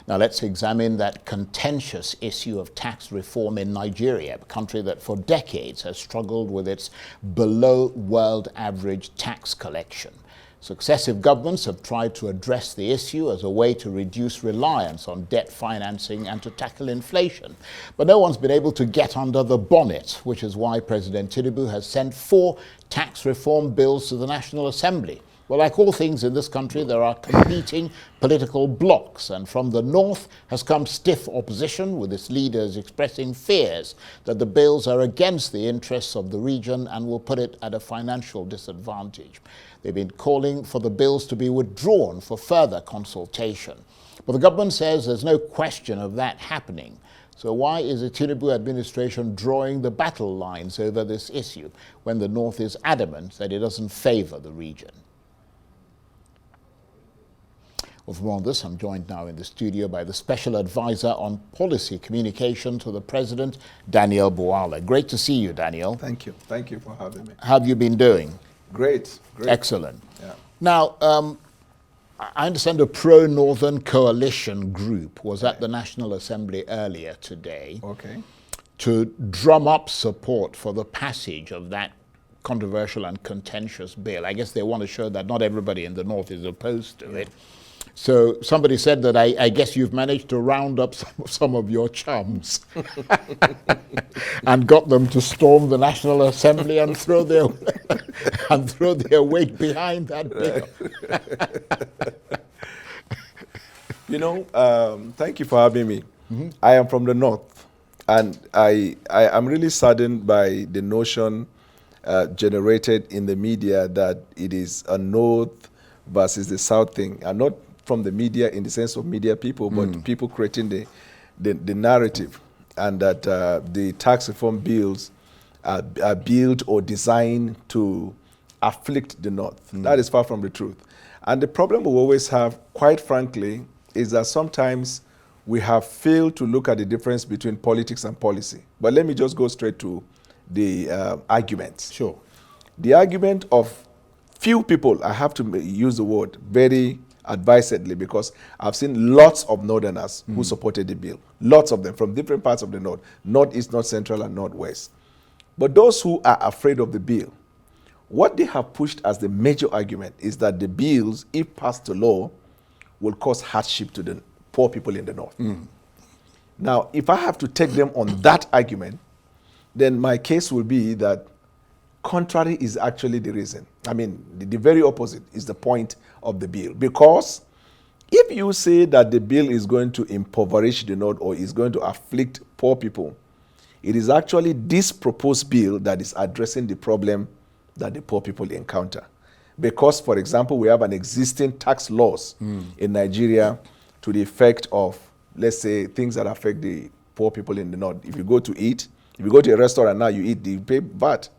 Now let's examine that contentious issue of tax reform in Nigeria, a country that for decades has struggled with its below world average tax collection. Successive governments have tried to address the issue as a way to reduce reliance on debt financing and to tackle inflation. But no one's been able to get under the bonnet, which is why President Tinubu has sent 4 tax reform bills to the National Assembly. Well, like all things in this country, there are competing political blocs, and from the north has come stiff opposition, with its leaders expressing fears that the bills are against the interests of the region and will put it at a financial disadvantage. They've been calling for the bills to be withdrawn for further consultation. But the government says there's no question of that happening. So why is the Tinubu administration drawing the battle lines over this issue when the north is adamant that it doesn't favor the region? Well, for more on this, I'm joined now in the studio by the Special Advisor on Policy Communication to the President, Daniel Bwala. Great to see you, Daniel. Thank you. Thank you for having me. How have you been doing? Great. Excellent. Yeah. Now, I understand a pro-Northern coalition group was at the National Assembly earlier today to drum up support for the passage of that controversial and contentious bill. I guess they want to show that not everybody in the North is opposed to it. So somebody said that I guess you've managed to round up some of your chums and got them to storm the National Assembly and throw their weight behind that bill. Thank you for having me. I am from the North, and I am really saddened by the notion generated in the media that it is a North versus the South thing, and not from the media in the sense of media people, but people creating the narrative, and that the tax reform bills are built or designed to afflict the North. That is far from the truth. And the problem we always have, quite frankly, is that sometimes we have failed to look at the difference between politics and policy. But let me just go straight to the arguments. Sure. The argument of few people, I have to use the word very advisedly, because I've seen lots of Northerners who supported the bill. Lots of them from different parts of the North, Northeast, North Central, and Northwest. But those who are afraid of the bill, what they have pushed as the major argument is that the bills, if passed to law, will cause hardship to the poor people in the North. Now, if I have to take them on that argument, then my case will be that contrary is actually the reason. I mean, the very opposite is the point of the bill. Because if you say that the bill is going to impoverish the North or is going to afflict poor people, it is actually this proposed bill that is addressing the problem that the poor people encounter. Because, for example, we have an existing tax laws in Nigeria to the effect of, let's say, things that affect the poor people in the North. If you go to eat, if you go to a restaurant now, you eat, you pay VAT.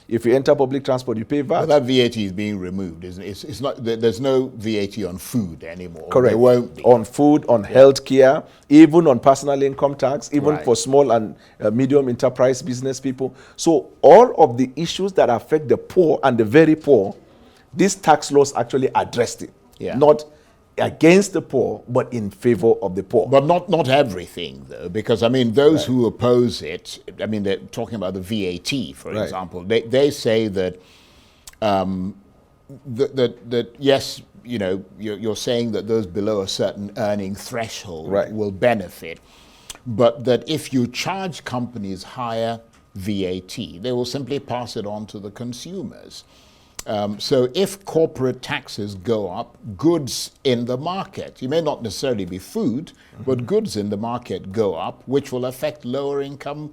If you enter public transport, you pay VAT. Well, that VAT is being removed, isn't it? It's not, there's no VAT on food anymore. Correct. There won't be. On food, on health care, even on personal income tax, even for small and medium enterprise business people. So all of the issues that affect the poor and the very poor, these tax laws actually addressed it. Not against the poor, but in favor of the poor. But not everything, though, because, I mean, those who oppose it, I mean, they're talking about the VAT, for example. They say that, that yes, you know, you're saying that those below a certain earning threshold will benefit, but that if you charge companies higher VAT, they will simply pass it on to the consumers. So if corporate taxes go up, goods in the market, you may not necessarily be food, but goods in the market go up, which will affect lower income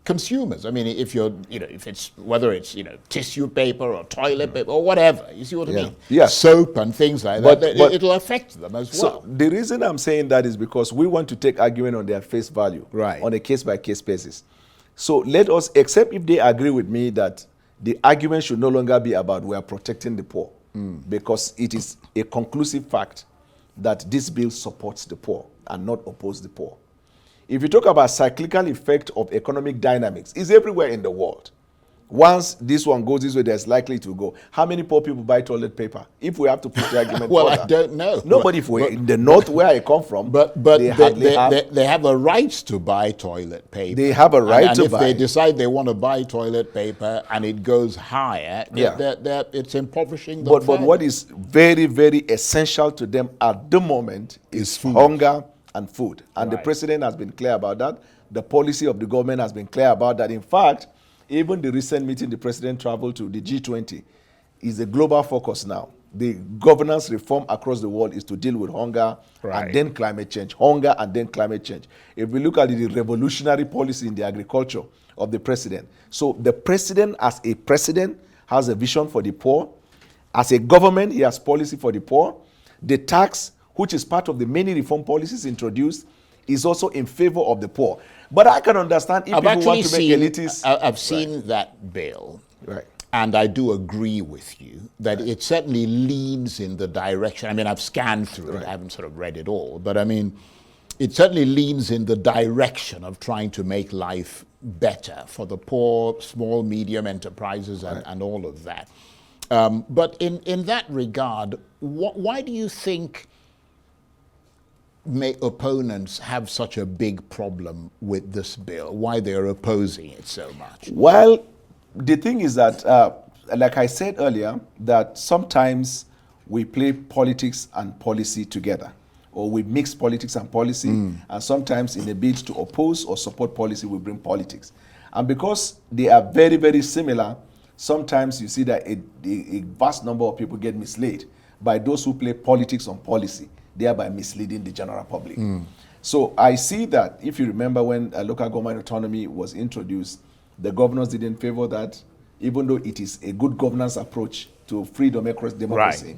consumers. I mean, if you're, you know, if it's, whether it's, you know, tissue paper or toilet paper or whatever, you see what I mean? Soap and things like that, it'll affect them as well. So the reason I'm saying that is because we want to take argument on their face value, on a case-by-case basis. So let us, except if they agree with me that the argument should no longer be about we are protecting the poor, because it is a conclusive fact that this bill supports the poor and not oppose the poor. If you talk about cyclical effect of economic dynamics, it's everywhere in the world. Once this one goes this way, there's likely to go. How many poor people buy toilet paper? If we have to put the argument Well, further. I don't know. Nobody, if we're in the north where I come from, But they have a right to buy toilet paper. They have a right and to if buy. they decide they want to buy toilet paper and it goes higher, Yeah. it's impoverishing them. But further. what is very, very essential to them at the moment is food. hunger and food. And the Right. president has been clear about that. The policy of the government has been clear about that. In fact, even the recent meeting the president traveled to, the G20, is a global focus now. The governance reform across the world is to deal with hunger Right. and then climate change. Hunger and then climate change. If we look at the revolutionary policy in the agriculture of the president. So the president, as a president, has a vision for the poor. As a government, he has policy for the poor. The tax, which is part of the many reform policies introduced, is also in favor of the poor. But I can understand if people want to make elitists. I've seen that bill. Right. And I do agree with you that it certainly leans in the direction. I mean, I've scanned through it. I haven't sort of read it all. But I mean, it certainly leans in the direction of trying to make life better for the poor, small, medium enterprises and all of that. But in that regard, why do you think opponents have such a big problem with this bill? Why they're opposing it so much? Well, the thing is that, like I said earlier, that sometimes we play politics and policy together, or we mix politics and policy, and sometimes in a bid to oppose or support policy, we bring politics. And because they are very, very similar, sometimes you see that a vast number of people get misled by those who play politics on policy, thereby misleading the general public. So I see that, if you remember when local government autonomy was introduced, the governors didn't favor that, even though it is a good governance approach to free democracy. Right.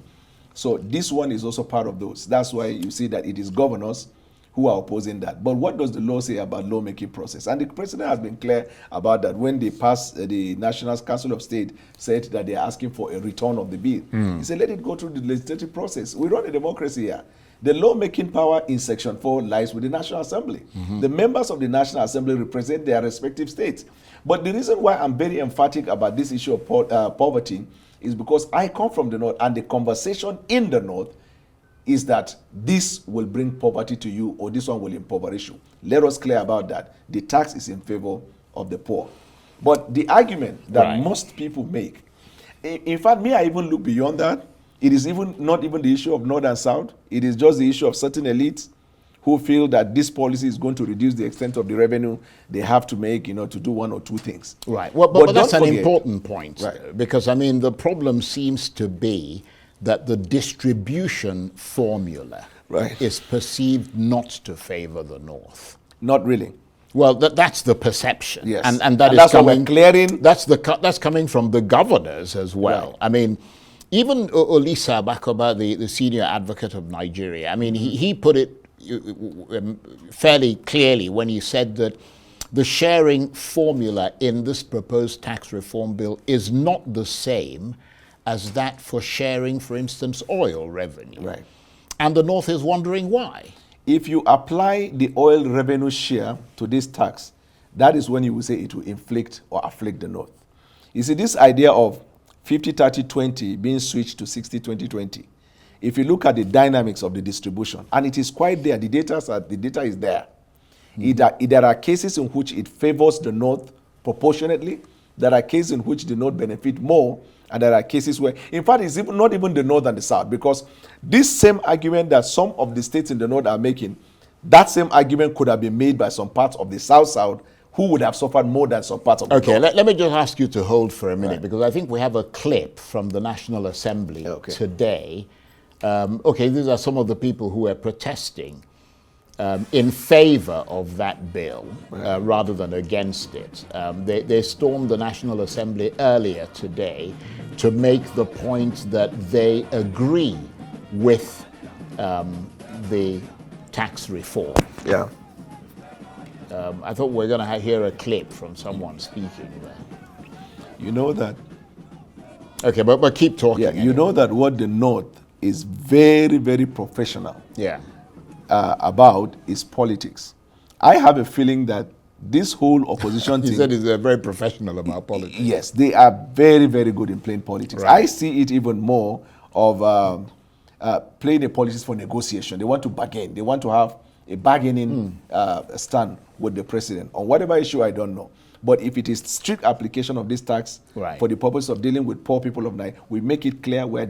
So this one is also part of those. That's why you see that it is governors who are opposing that. But what does the law say about lawmaking process? And the president has been clear about that when they passed, the National Council of State said that they are asking for a return of the bill. He said, let it go through the legislative process. We run a democracy here. The lawmaking power in Section 4 lies with the National Assembly. The members of the National Assembly represent their respective states. But the reason why I'm very emphatic about this issue of poverty is because I come from the North, and the conversation in the North is that this will bring poverty to you, or this one will impoverish you. Let us clear about that. The tax is in favor of the poor. But the argument that most people make, in fact, may I even look beyond that? It is even not even the issue of North and South. It is just the issue of certain elites who feel that this policy is going to reduce the extent of the revenue they have to make, to do one or two things. Right. Well, but that's don't an forget, important point, because, I mean, the problem seems to be that the distribution formula is perceived not to favor the North. Not really. Well, that's the perception. Yes. And that and is that's coming, what we're clearing. That's coming from the governors as well. Right. I mean, even Olisa Bakoba, the senior advocate of Nigeria, I mean, he put it fairly clearly when he said that the sharing formula in this proposed tax reform bill is not the same as that for sharing, for instance, oil revenue. Right. And the North is wondering why. If you apply the oil revenue share to this tax, that is when you will say it will inflict or afflict the North. You see, this idea of 50-30-20 being switched to 60-20-20, if you look at the dynamics of the distribution, and it is quite there, the data is there. There are cases in which it favors the North proportionately. There are cases in which the North benefit more, and there are cases where, in fact, it's not even the North and the South, because this same argument that some of the states in the North are making, that same argument could have been made by some parts of the South, who would have suffered more than some parts of the North. Okay, let me just ask you to hold for a minute, because I think we have a clip from the National Assembly today. These are some of the people who are protesting in favor of that bill rather than against it. They stormed the National Assembly earlier today to make the point that they agree with the tax reform. Yeah. I thought we were going to hear a clip from someone speaking there. You know that. Okay, but keep talking. Yeah, you know that what the North is very, very professional about is politics. I have a feeling that this whole opposition He thing. said he's very professional about politics. Yes, they are very, very good in playing politics. Right. I see it even more of playing the politics for negotiation. They want to bargain. They want to have a bargaining stand with the president on whatever issue, I don't know. But if it is strict application of this tax Right. for the purpose of dealing with poor people of Nigeria, we make it clear we're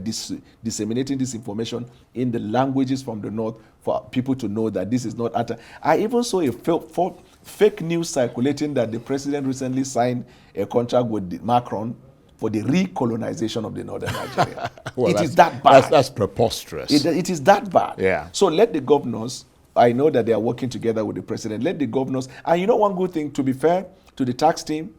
disseminating this information in the languages from the north for people to know that this is not utter. I even saw a fake news circulating that the president recently signed a contract with Macron for the recolonization of the northern Nigeria. Well, it is that bad. That's preposterous. It is that bad. Yeah. So let the governors, I know that they are working together with the president, let the governors, and you know one good thing, to be fair to the tax team,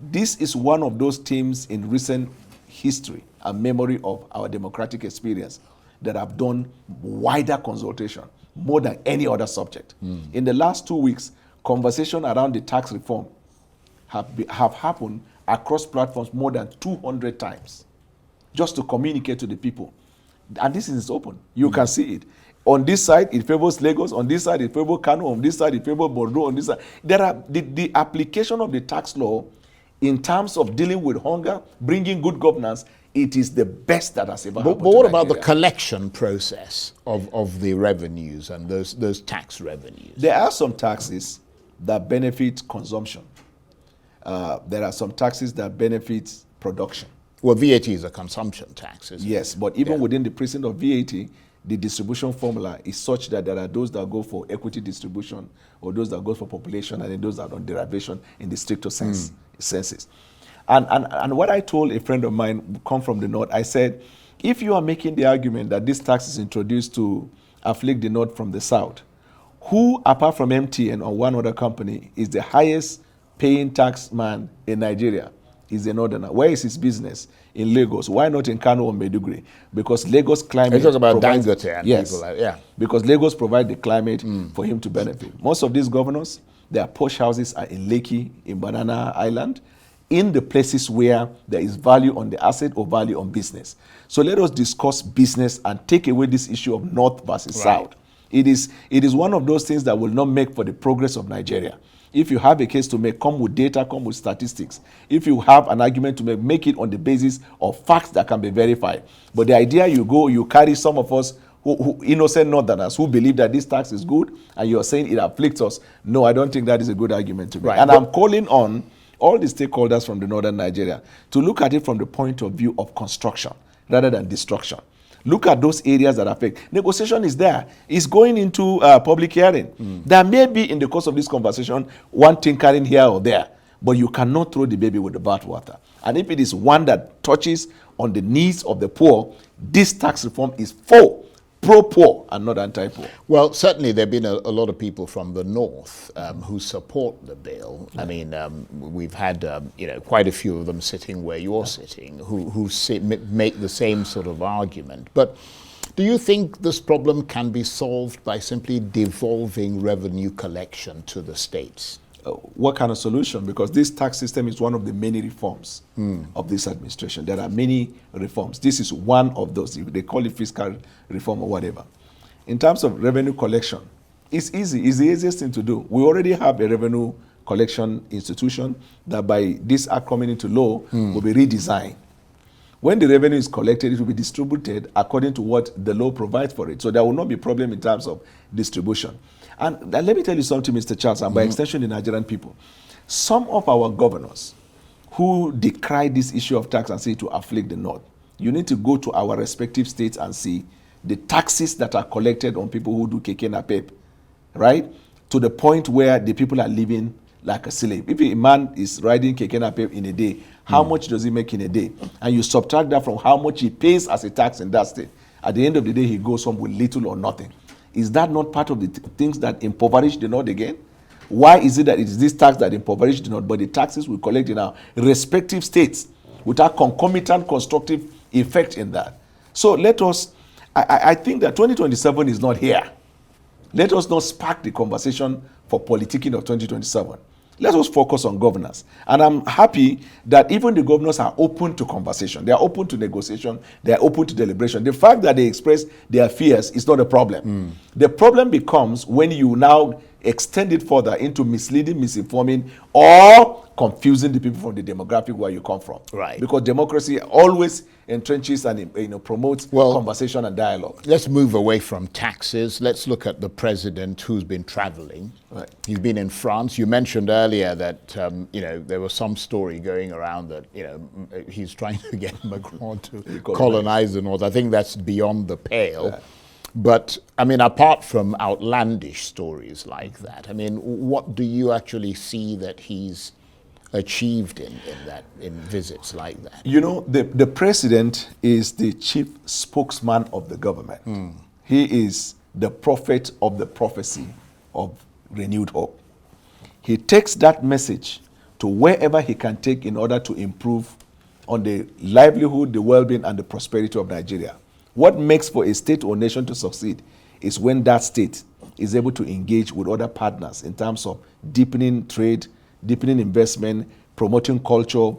this is one of those teams in recent history and memory of our democratic experience that have done wider consultation, more than any other subject. In the last 2 weeks, conversation around the tax reform have happened across platforms more than 200 times, just to communicate to the people. And this is open. You can see it. On this side, it favors Lagos. On this side, it favors Kano. On this side, it favors Bordeaux. On this side, there are the application of the tax law in terms of dealing with hunger, bringing good governance. It is the best that has ever happened. But what to about the Nigeria. collection process of the revenues and those tax revenues? There are some taxes that benefit consumption. There are some taxes that benefit production. Well, VAT is a consumption tax, isn't it? Yes, but even within the precinct of VAT, the distribution formula is such that there are those that go for equity distribution, or those that go for population, and then those that are on derivation in the stricter senses. And what I told a friend of mine who come from the north, I said, if you are making the argument that this tax is introduced to afflict the north from the south, who, apart from MTN or one other company, is the highest paying tax man in Nigeria? Is a northerner. Where is his business? In Lagos. Why not in Kano or Maiduguri? Because Lagos climate. You talk about provides, Dangote and yes, people like, yeah. Because Lagos provide the climate for him to benefit. Most of these governors, their posh houses are in Lekki, in Banana Island, in the places where there is value on the asset or value on business. So let us discuss business and take away this issue of north versus south. It is one of those things that will not make for the progress of Nigeria. If you have a case to make, come with data, come with statistics. If you have an argument to make it on the basis of facts that can be verified. But the idea you carry some of us who innocent northerners who believe that this tax is good, and you're saying it afflicts us. No, I don't think that is a good argument to make. And I'm calling on all the stakeholders from the northern Nigeria to look at it from the point of view of construction rather than destruction. Look at those areas that affect. Negotiation is there. It's going into public hearing. There may be, in the course of this conversation, one tinkering here or there, but you cannot throw the baby with the bathwater. And if it is one that touches on the needs of the poor, this tax reform is for pro-poor and not anti-poor. Well, certainly there have been a lot of people from the north who support the bill. I mean, we've had quite a few of them sitting where you're sitting who make the same sort of argument. But do you think this problem can be solved by simply devolving revenue collection to the states? What kind of solution? Because this tax system is one of the many reforms of this administration. There are many reforms. This is one of those. They call it fiscal reform or whatever. In terms of revenue collection, it's easy. It's the easiest thing to do. We already have a revenue collection institution that by this act coming into law will be redesigned. When the revenue is collected, it will be distributed according to what the law provides for it. So there will not be problem in terms of distribution. And let me tell you something, Mr. Charles, and by extension, the Nigerian people. Some of our governors who decry this issue of tax and say to afflict the North, you need to go to our respective states and see the taxes that are collected on people who do keke napep, right? To the point where the people are living like a slave. If a man is riding keke napep in a day, how much does he make in a day? And you subtract that from how much he pays as a tax in that state. At the end of the day, he goes home with little or nothing. Is that not part of the things that impoverish the North again? Why is it that it is this tax that impoverish the North, but the taxes we collect in our respective states without concomitant constructive effect in that? So let us, I think that 2027 is not here. Let us not spark the conversation for politicking of 2027. Let us focus on governance. And I'm happy that even the governors are open to conversation. They are open to negotiation. They are open to deliberation. The fact that they express their fears is not a problem. The problem becomes when you now extend it further into misleading, misinforming, or confusing the people from the demographic where you come from. Right. Because democracy always entrenches and promotes conversation and dialogue. Let's move away from taxes. Let's look at the president who's been traveling. Right. He's been in France. You mentioned earlier that there was some story going around that he's trying to get Macron to colonize the north. I think that's beyond the pale. Yeah. But I mean, apart from outlandish stories like that, I mean, what do you actually see that he's achieved in visits like that? You know, the president is the chief spokesman of the government. He is the prophet of the prophecy of renewed hope. He takes that message to wherever he can take in order to improve on the livelihood, the well-being, and the prosperity of Nigeria. What makes for a state or nation to succeed is when that state is able to engage with other partners in terms of deepening trade, deepening investment, promoting culture.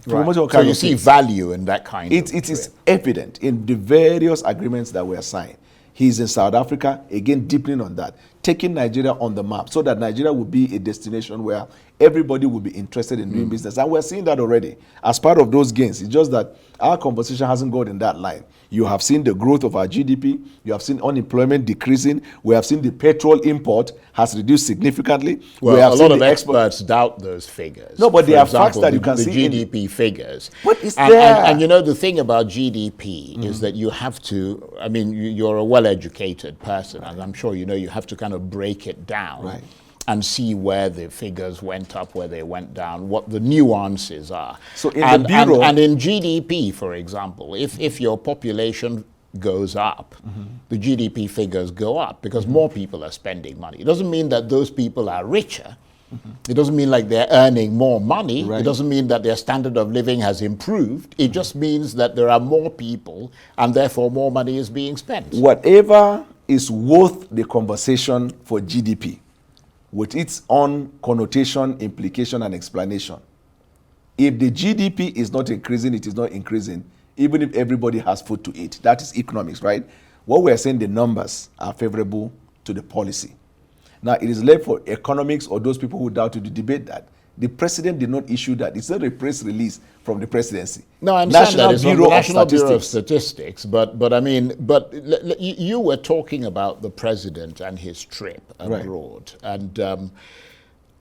Right. So you see value in that kind of It is evident in the various agreements that were signed. He's in South Africa, again deepening on that, taking Nigeria on the map so that Nigeria will be a destination where everybody will be interested in doing business. And we're seeing that already as part of those gains. It's just that our conversation hasn't gone in that line. You have seen the growth of our GDP. You have seen unemployment decreasing. We have seen the petrol import has reduced significantly. Well, a lot of experts doubt those figures. No, but they are facts that you can see. The GDP figures. But it's there. And you know, the thing about GDP is that you have to, I mean, you're a well-educated person, and I'm sure you know you have to kind of break it down. Right. And see where the figures went up, where they went down, what the nuances are. So in the Bureau... And in GDP, for example, if your population goes up, the GDP figures go up because more people are spending money. It doesn't mean that those people are richer. It doesn't mean like they're earning more money. Right. It doesn't mean that their standard of living has improved. It just means that there are more people and therefore more money is being spent. Whatever is worth the conversation for GDP, with its own connotation, implication, and explanation. If the GDP is not increasing, it is not increasing, even if everybody has food to eat. That is economics, right? What we are saying, the numbers are favorable to the policy. Now, it is left for economics or those people who doubt to debate that. The president did not issue that. It's not a press release from the presidency. No, I understand that. It's from the National Bureau of Statistics. But I mean, you were talking about the president and his trip abroad. Right. And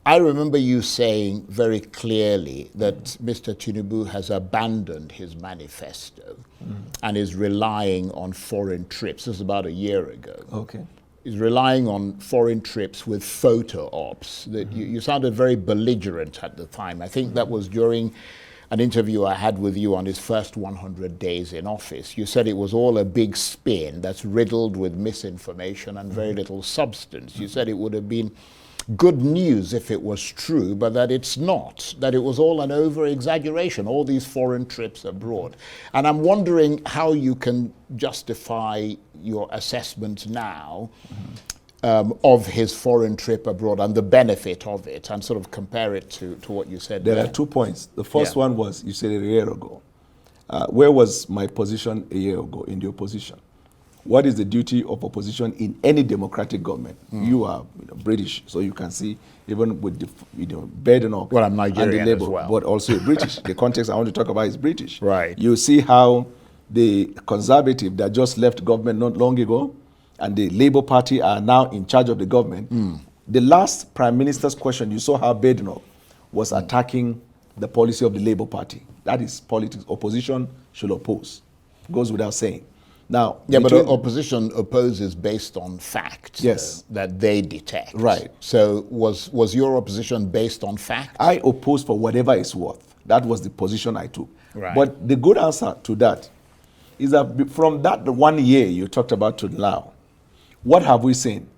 I remember you saying very clearly that Mr. Tinubu has abandoned his manifesto and is relying on foreign trips. This is about a year ago. Okay. Is relying on foreign trips with photo ops. That you sounded very belligerent at the time. I think that was during an interview I had with you on his first 100 days in office. You said it was all a big spin that's riddled with misinformation and very little substance. You said it would have been good news if it was true, but that it's not, that it was all an over-exaggeration, all these foreign trips abroad. And I'm wondering how you can justify your assessment now of his foreign trip abroad and the benefit of it, and sort of compare it to what you said there. There are 2 points. The first one was, you said it a year ago. Where was my position a year ago in the opposition? What is the duty of opposition in any democratic government? You are British, so you can see even with the burden of I'm Nigerian and the labor, as well. but also British. The context I want to talk about is British. Right. You see how the conservative that just left government not long ago and the Labour Party are now in charge of the government. The last Prime Minister's question, you saw how Badenoch was attacking the policy of the Labour Party. That is politics. Opposition should oppose. Goes without saying. Now, yeah, but opposition opposes based on facts that they detect. Right. So was your opposition based on facts? I opposed for whatever it's worth. That was the position I took. Right. But the good answer to that is that from that 1 year you talked about to now, what have we seen?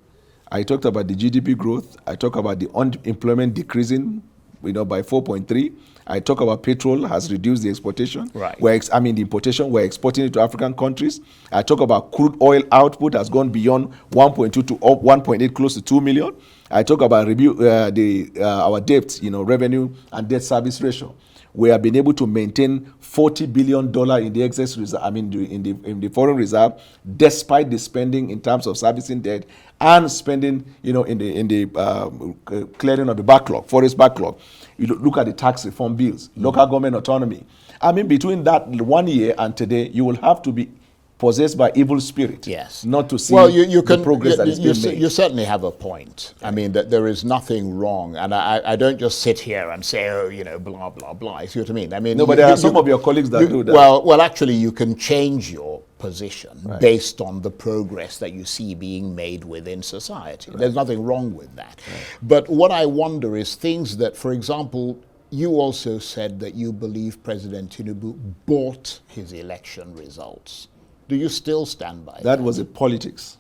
I talked about the GDP growth. I talked about the unemployment decreasing, by 4.3. I talk about petrol has reduced the exportation. Right. The importation, we're exporting it to African countries. I talk about crude oil output has gone beyond 1.2 to 1.8, close to 2 million. I talk about our debt, revenue and debt service ratio. we have been able to maintain $40 billion in the excess reserve, in the foreign reserve, despite the spending in terms of servicing debt and spending, in the clearing of the backlog, forest backlog. You look at the tax reform bills, local government autonomy. Between that 1 year and today, you will have to be possessed by evil spirit, yes, not to see the progress that is being made. You certainly have a point. I mean, that there is nothing wrong, and I don't just sit here and say, oh, blah, blah, blah. You see what I mean? No, but there are some of your colleagues that do that. Well, actually, you can change your position based on the progress that you see being made within society. There's nothing wrong with that. But what I wonder is things that, for example, you also said that you believe President Tinubu bought his election results. Do you still stand by that? That was a politics.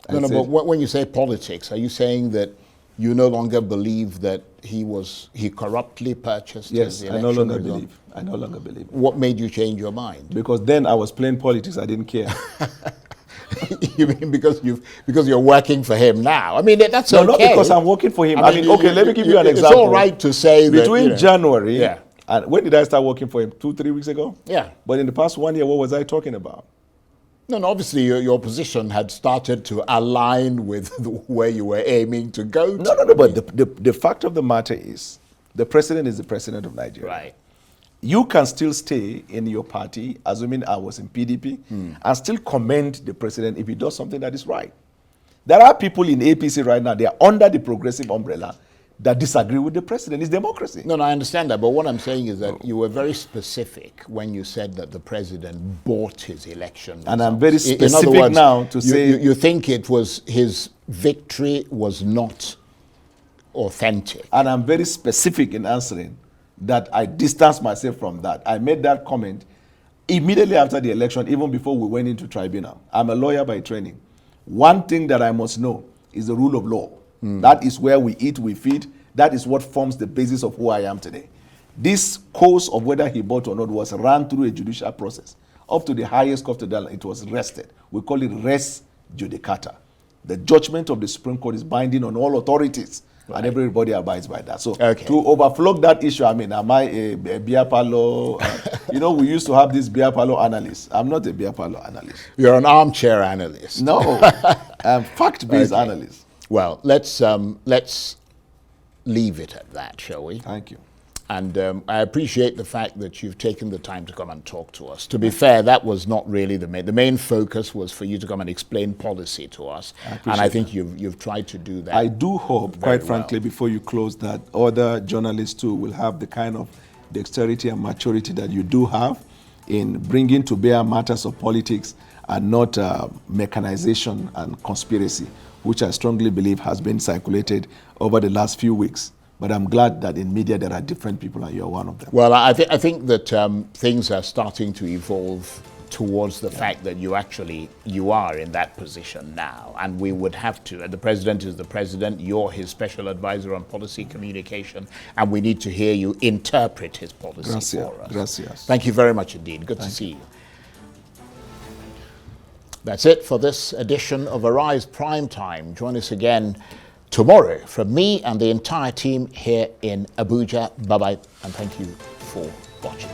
No, but when you say politics, are you saying that you no longer believe that he corruptly purchased his election? Yes, I no longer believe. What made you change your mind? Because then I was playing politics, I didn't care. You mean because you're working for him now? I mean, that's okay. No, not because I'm working for him. Let me give you an example. It's all right to say that between January and when did I start working for him? 2-3 weeks ago? Yeah. But in the past 1 year, what was I talking about? No, obviously your position had started to align with where you were aiming to go to. No, but the fact of the matter is, the president is the president of Nigeria. Right. You can still stay in your party, assuming I was in PDP, and still commend the president if he does something that is right. There are people in APC right now, they are under the progressive umbrella, that disagree with the president. It's democracy. No, I understand that. But what I'm saying is that you were very specific when you said that the president bought his election results. And I'm very specific now to say... You think it was his victory was not authentic. And I'm very specific in answering that I distanced myself from that. I made that comment immediately after the election, even before we went into tribunal. I'm a lawyer by training. One thing that I must know is the rule of law. That is where we eat, we feed. That is what forms the basis of who I am today. This course of whether he bought or not was run through a judicial process. Up to the highest court of the land, it was rested. We call it res judicata. The judgment of the Supreme Court is binding on all authorities, and everybody abides by that. So to overflow that issue, am I a beer parlor? We used to have this beer parlor analyst. I'm not a beer parlor analyst. You're an armchair analyst. No, I'm fact-based analyst. Well, let's leave it at that, shall we? Thank you. And I appreciate the fact that you've taken the time to come and talk to us. To be fair, that was not really the main focus was for you to come and explain policy to us. And I think you've tried to do that. I do hope, quite frankly, before you close, that other journalists too will have the kind of dexterity and maturity that you do have in bringing to bear matters of politics and not mechanization and conspiracy, which I strongly believe has been circulated over the last few weeks. But I'm glad that in media there are different people and you're one of them. Well, I think that things are starting to evolve towards the fact that you are in that position now. And we would have to, the president is the president, you're his special advisor on policy communication, and we need to hear you interpret his policy for us. Gracias. Thank you very much indeed. Good to see you. That's it for this edition of Arise Prime Time. Join us again tomorrow from me and the entire team here in Abuja. Bye-bye, and thank you for watching.